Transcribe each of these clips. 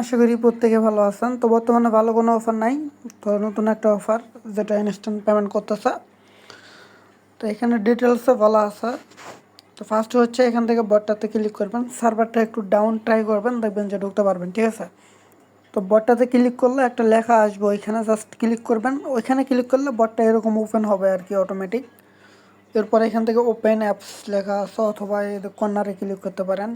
আশা করি প্রত্যেকে ভালো আছেন। তো বর্তমানে ভালো কোনো অফার নাই, তো নতুন একটা অফার যেটা ইনস্ট্যান্ট পেমেন্ট করতেছে। তো এখানে ডিটেলসে বলা আছে। তো ফার্স্ট হচ্ছে এখান থেকে বটটাতে ক্লিক করবেন, সার্ভারটা একটু ডাউন ট্রাই করবেন, দেখবেন যে ঢুকতে পারবেন। ঠিক আছে, তো বটটাতে ক্লিক করলে একটা লেখা আসবে, ওইখানে জাস্ট ক্লিক করবেন। ওইখানে ক্লিক করলে বটটা এরকম ওপেন হবে আর কি, অটোমেটিক। এরপর এখান থেকে ওপেন অ্যাপস লেখা আছে, অথবা এই কর্নারে ক্লিক করতে পারেন।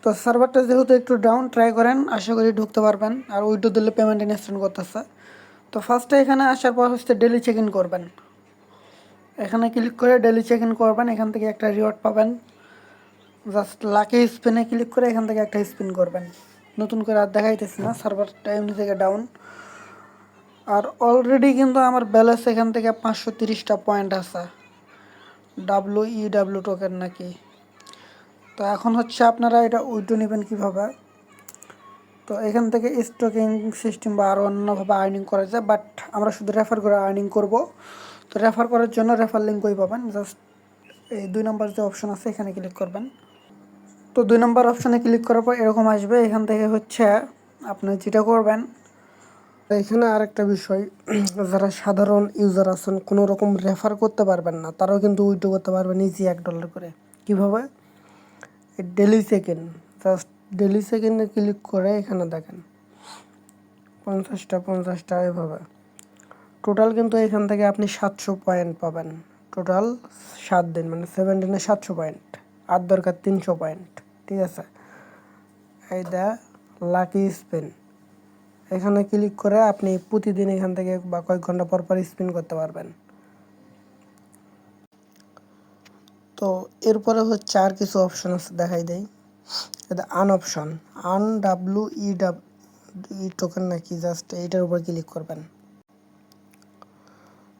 তো সার্ভারটা যেহেতু একটু ডাউন, ট্রাই করেন, আশা করি ঢুকতে পারবেন। আর উইডো দিলে পেমেন্ট ইনস্ট্যান্ট করতেছে। তো ফার্স্টে এখানে আসার পর হচ্ছে ডেলি চেক ইন করবেন। এখানে ক্লিক করে ডেলি চেক ইন করবেন, এখান থেকে একটা রিওয়ার্ড পাবেন। জাস্ট লাকি স্পিনে ক্লিক করে এখান থেকে একটা স্পিন করবেন। নতুন করে আর দেখাইতেছি না, সার্ভারটা এমনি থেকে ডাউন। আর অলরেডি কিন্তু আমার ব্যালেন্স এখান থেকে 530টা পয়েন্ট আছে, WEW টোকেন নাকি। তো এখন হচ্ছে আপনারা এটা উইড্রো নেবেন কীভাবে। তো এখান থেকে স্টকিং সিস্টেম বা আরও অন্যভাবে আর্নিং করা যায়, বাট আমরা শুধু রেফার করে আর্নিং করব। তো রেফার করার জন্য রেফার লিঙ্ক কই পাবেন, জাস্ট এই 2 নম্বর যে অপশন আছে এখানে ক্লিক করবেন। তো 2 নম্বর অপশানে ক্লিক করার পর এরকম আসবে। এখান থেকে হচ্ছে আপনি যেটা করবেন, এখানে আরেকটা বিষয়, যারা সাধারণ ইউজার আছেন, কোনো রকম রেফার করতে পারবেন না, তারাও কিন্তু উইথড্র করতে পারবেন ইজি $1 করে। কীভাবে? ডেলি সেকেন্ড, জাস্ট ডেলি সেকেন্ডে ক্লিক করে এখানে দেখেন 50টা এভাবে টোটাল কিন্তু এখান থেকে আপনি 700 পয়েন্ট পাবেন। টোটাল 7 দিন, মানে 7 দিনে 700 পয়েন্ট, আর দরকার 300 পয়েন্ট। ঠিক আছে, এই দা লাকি স্পিন, এখানে ক্লিক করে আপনি প্রতিদিন এখান থেকে বা কয়েক ঘন্টা পর পর স্পিন করতে পারবেন। তো এরপরে হচ্ছে আর কিছু অপশন আছে, দেখাই দেই। এটা আন অপশন, WEW টোকেন নাকি, জাস্ট এইটার উপর ক্লিক করবেন।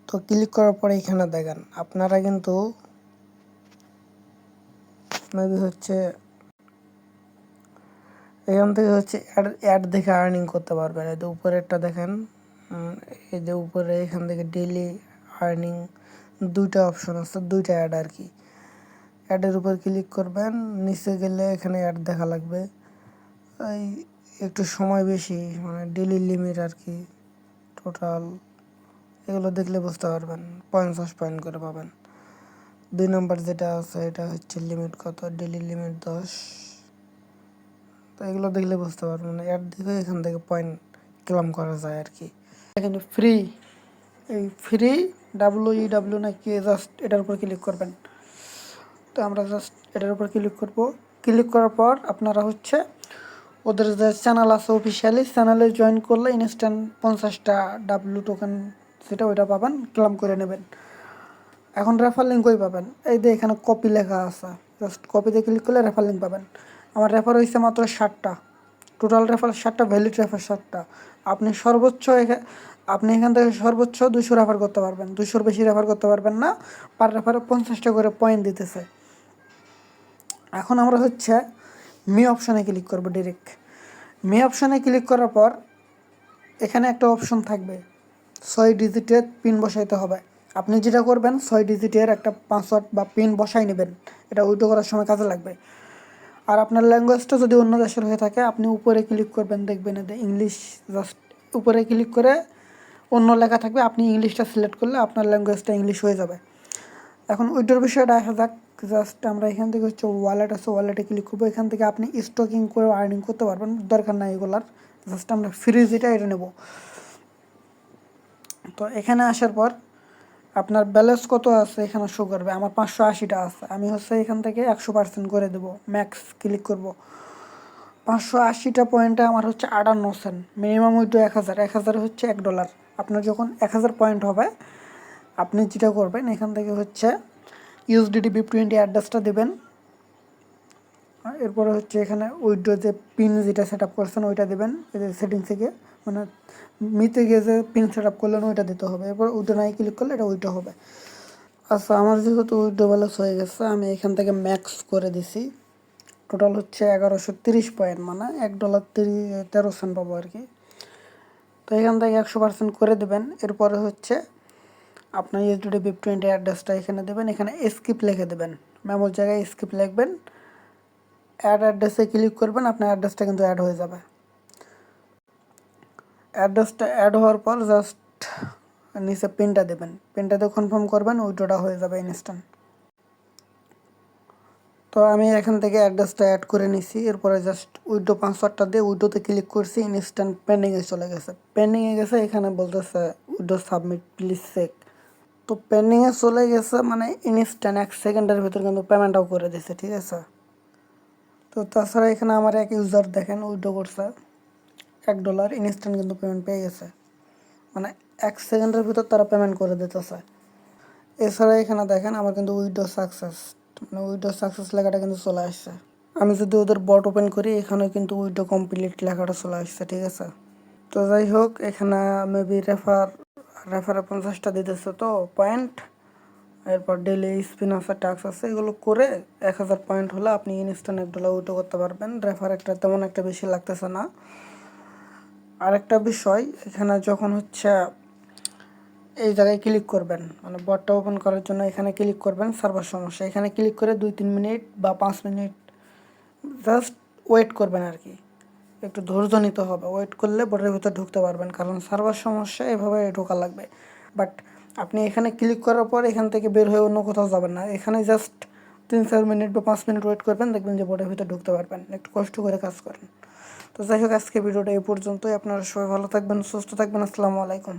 তো ক্লিক করার পরে এখানে দেখেন আপনারা কিন্তু মেবি হচ্ছে এখান থেকে হচ্ছে অ্যাড দেখে আর্নিং করতে পারবেন। এই যে উপরেরটা দেখেন, এই যে উপরে এখান থেকে ডেইলি আর্নিং 2টা অপশন আছে, 2টা অ্যাড আর কি। অ্যাডের উপর ক্লিক করবেন, নিচে গেলে এখানে অ্যাড দেখা লাগবে। এই একটু সময় বেশি, মানে ডেইলি লিমিট আর কি। টোটাল এগুলো দেখলে বুঝতে পারবেন, 50 পয়েন্ট করে পাবেন। 2 নম্বর যেটা আছে এটা হচ্ছে লিমিট কত, ডেইলি লিমিট 10। তো এগুলো দেখলে বুঝতে পারবেন, মানে অ্যাড দেখে এখান থেকে পয়েন্ট ক্লেম করা যায় আর কি। এখানে ফ্রি, এই ফ্রি WEW নাকি, জাস্ট এটার উপর ক্লিক করবেন। তো আমরা জাস্ট এটার উপর ক্লিক করব। ক্লিক করার পর আপনারা হচ্ছে ওদের যে চ্যানেল আছে অফিসিয়ালি, চ্যানেলে জয়েন করলে ইনস্ট্যান্ট 50টা ডাব্লু টোকেন যেটা ওইটা পাবেন, ক্লেম করে নেবেন। এখন রেফার লিঙ্ক কই পাবেন, এই যে এখানে কপি লেখা আছে, জাস্ট কপিতে ক্লিক করলে রেফার লিঙ্ক পাবেন। আমার রেফার হয়েছে মাত্র 60টা, টোটাল রেফার 60টা, ভ্যালিড রেফার 60টা। আপনি সর্বোচ্চ আপনি এখান থেকে সর্বোচ্চ 200 রেফার করতে পারবেন, 200-র বেশি রেফার করতে পারবেন না। পার রেফারে 50টা করে পয়েন্ট দিতেছে। এখন আমরা হচ্ছে মি অপশানে ক্লিক করব ডিরেক্ট। মি অপশানে ক্লিক করার পর এখানে একটা অপশন থাকবে, 6 ডিজিটের পিন বসাইতে হবে। আপনি যেটা করবেন, 6 ডিজিটের একটা পাসওয়ার্ড বা পিন বসাই নেবেন, এটা উইথড্র করার সময় কাজে লাগবে। আর আপনার ল্যাঙ্গুয়েজটা যদি অন্য দেশের হয়ে থাকে, আপনি উপরে ক্লিক করবেন, দেখবেন এতে ইংলিশ, জাস্ট উপরে ক্লিক করে অন্য লেখা থাকবে, আপনি ইংলিশটা সিলেক্ট করলে আপনার ল্যাঙ্গুয়েজটা ইংলিশ হয়ে যাবে। এখন উইথড্রর বিষয়টা আসা যাক। জাস্ট আমরা এখান থেকে হচ্ছে ওয়ালেট আছে, ওয়ালেটে ক্লিক করবো। এখান থেকে আপনি স্টকিং করে আর্নিং করতে পারবেন, দরকার নাই এগুলার, জাস্ট আমরা ফ্রি যেটা এটা নেব। তো এখানে আসার পর আপনার ব্যালেন্স কত আছে এখানে শো করবে। আমার 580টা আছে, আমি হচ্ছে এখান থেকে 100% করে দেবো, ম্যাক্স ক্লিক করব। 580টা পয়েন্টে আমার হচ্ছে 58 সেন্ট, মিনিমাম উইথড্র 1000, 1000 হচ্ছে $1। আপনার যখন 1000 পয়েন্ট হবে, আপনি যেটা করবেন, এখান থেকে হচ্ছে USDT BIP20 অ্যাড্রেসটা দেবেন। এরপরে হচ্ছে এখানে উইথড্র যে পিন যেটা সেট আপ করছেন ওইটা দেবেন, সেটিংস থেকে, মানে মিতে গিয়ে যে পিন সেট আপ করলেন ওইটা দিতে হবে। এরপর উইথড্র নাই ক্লিক করলে এটা উইথড্র হবে। আচ্ছা, আমার যেহেতু উইথড্র ব্যালেন্স হয়ে গেছে, আমি এখান থেকে ম্যাক্স করে দিছি। টোটাল হচ্ছে 1130 পয়েন্ট, মানে $1.13 পাবো আর কি। তো এখান থেকে 100% করে দেবেন। এরপরে হচ্ছে আপনার USDT BIP20 অ্যাড্রেসটা এখানে দেবেন, এখানে স্কিপ লিখে দেবেন, মেমোর জায়গায় স্কিপ লিখবেন। অ্যাড অ্যাড্রেসে ক্লিক করবেন, আপনার অ্যাড্রেসটা কিন্তু অ্যাড হয়ে যাবে। অ্যাড্রেসটা অ্যাড হওয়ার পর জাস্ট নিচে পিনটা দেবেন, পিনটাতে কনফার্ম করবেন, উইড্রোটা হয়ে যাবে ইনস্ট্যান্ট। তো আমি এখান থেকে অ্যাড্রেসটা অ্যাড করে নিছি, এরপরে জাস্ট উইড্রো পাসওয়ার্ডটা দিয়ে উইড্রোতে ক্লিক করছি, ইনস্ট্যান্ট পেন্ডিংয়ে চলে গেছে। পেন্ডিংয়ে গেছে, এখানে বলতেছে উইড্রো সাবমিট প্লিজ চেক। তো পেন্ডিংয়ে চলে গেছে মানে ইনস্ট্যান্ট 1 সেকেন্ডের ভিতর কিন্তু পেমেন্টটাও করে দিছে, ঠিক আছে। তো তাছাড়া এখানে আমার এক ইউজার দেখেন উইড্রো করছে $1, ইনস্ট্যান্ট কিন্তু পেমেন্ট পেয়ে গেছে, মানে 1 সেকেন্ডের ভিতর তারা পেমেন্ট করে দিতেছে। এছাড়া এখানে দেখেন আমার কিন্তু উইড্রো সাকসেস, মানে উইড্রো সাকসেস লেখাটা কিন্তু চলে আসছে। আমি যদি ওদের বট ওপেন করি, এখানেও কিন্তু উইড্রো কমপ্লিট লেখাটা চলে আসছে, ঠিক আছে। তো যাই হোক, এখানে মেবি রেফারে 50টা দিতেছে তো পয়েন্ট, এরপর ডেলি স্পিন আছে, টাস্ক আছে, এগুলো করে 1000 পয়েন্ট হলে আপনি ইনস্ট্যান্ট $1 উইড্রো করতে পারবেন। রেফার একটা তেমন একটা বেশি লাগতেছে না। আরেকটা বিষয়, এখানে যখন হচ্ছে এই জায়গায় ক্লিক করবেন, মানে বটটা ওপেন করার জন্য এখানে ক্লিক করবেন, সার্ভার সমস্যা, এখানে ক্লিক করে 2-3 মিনিট বা 5 মিনিট জাস্ট ওয়েট করবেন আর কি, একটু ধৈর্য নিতে হবে। ওয়েট করলে বটের ভিতর ঢুকতে পারবেন, কারণ সার্ভার সমস্যা, এভাবে ঢোকা লাগবে। বাট আপনি এখানে ক্লিক করার পর এখান থেকে বের হয়ে অন্য কোথাও যাবেন না, এখানে জাস্ট 3-4 মিনিট বা 5 মিনিট ওয়েট করবেন, দেখবেন যে বটের ভিতর ঢুকতে পারবেন। একটু কষ্ট করে কাজ করেন। তো যাই হোক, আজকে ভিডিওটা এই পর্যন্তই। আপনারা সবাই ভালো থাকবেন, সুস্থ থাকবেন। আসসালামু আলাইকুম।